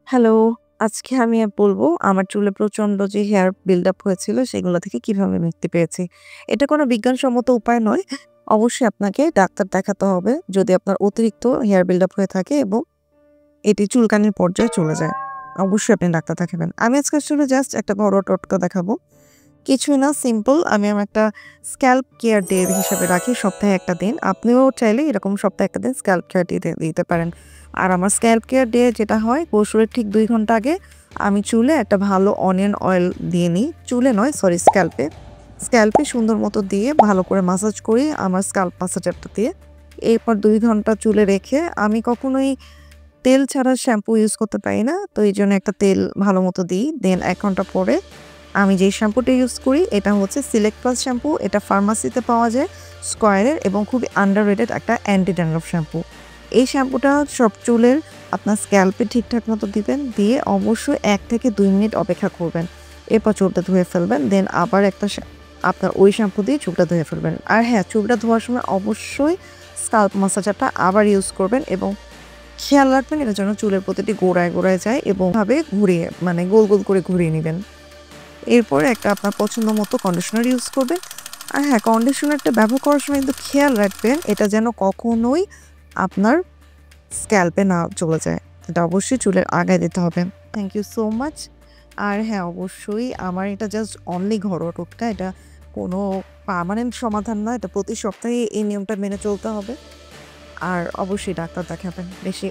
Hello, আজকে আমি বলব আমার চুলে প্রচন্ড যে হেয়ার বিল্ড আপ হয়েছিল সেগুলো থেকে কিভাবে মুক্তি পেয়েছি। এটা কোনো বিজ্ঞানসম্মত উপায় নয়। অবশ্যই আপনাকে ডাক্তার দেখাতে হবে যদি আপনার অতিরিক্ত হেয়ার বিল্ড আপ হয়ে থাকে এবং এটি চুলকানির পর্যায়ে চলে যায়। অবশ্যই আপনি ডাক্তার দেখাবেন। আমি আজকে আসলে জাস্ট একটা ঘরোয়া টোটকা দেখাবো। কিছুই না, সিম্পল। আমি আমার একটা স্ক্যাল্প কেয়ার ডে হিসেবে রাখি সপ্তাহে একটা দিন। আপনিও চাইলে এরকম সপ্তাহে একটা দিন স্ক্যাল্প কেয়ার দিতে পারেন। আর আমার স্ক্যাল্প কেয়ার ডে যেটা হয় গোসলের ঠিক ২ ঘন্টা আগে আমি চুলে একটা ভালো অনিয়ন অয়েল দিয়ে নিই। চুলে নয়, সরি, স্ক্যাল্পে। স্ক্যাল্পে সুন্দর মতো দিয়ে ভালো করে মাসাজ করি আমার স্ক্যাল্প ম্যাসাজারটা দিয়ে। এরপর ২ ঘন্টা চুলে রেখে আমি কখনোই তেল ছাড়া শ্যাম্পু ইউজ করতে পারি না। তো এইজন্য একটা তেল ভালো মতো দিই। দেন ১ ঘন্টা পরে আমি যেই শ্যাম্পুটা ইউজ করি এটা হচ্ছে সিলেক্ট প্লাস শ্যাম্পু। এটা ফার্মাসিতে পাওয়া যায়, স্কয়ারের, এবং খুবই আন্ডাররেটেড একটা অ্যান্টি ড্যান্ড্রফ শ্যাম্পু। এই শ্যাম্পুটা সব চুলের আপনার স্ক্যাল্পে ঠিকঠাক মতো দিবেন। দিয়ে অবশ্যই ১ থেকে ২ মিনিট অপেক্ষা করবেন। এরপর চুলটা ধুয়ে ফেলবেন। দেন আবার একটা আপনার ওই শ্যাম্পু দিয়ে চুলটা ধুয়ে ফেলবেন। আর হ্যাঁ, চুলটা ধোয়ার সময় অবশ্যই স্কাল্প ম্যাসাজারটা আবার ইউজ করবেন এবং খেয়াল রাখবেন এটা যেন চুলের প্রতিটি গোড়ায় যায় এবং ভাবে ঘুরিয়ে, মানে গোল, গোল করে ঘুরিয়ে নিবেন। এরপরে একটা আপনার পছন্দ মতো কন্ডিশনার ইউজ করবেন। আর হ্যাঁ, কন্ডিশনারটা ব্যবহার করার সময় কিন্তু খেয়াল রাখবেন এটা যেন কখনোই আপনার স্ক্যাল্পে না চলে যায়। এটা অবশ্যই চুলের আগায় দিতে হবে। Thank you so much. আর হ্যাঁ, অবশ্যই আমার এটা জাস্ট অনলি ঘরোয়া টোটকা। এটা কোনো পার্মানেন্ট সমাধান না। এটা প্রতি সপ্তাহে এই নিয়মটা মেনে চলতে হবে। আর অবশ্যই ডাক্তার দেখাবেন। বেশি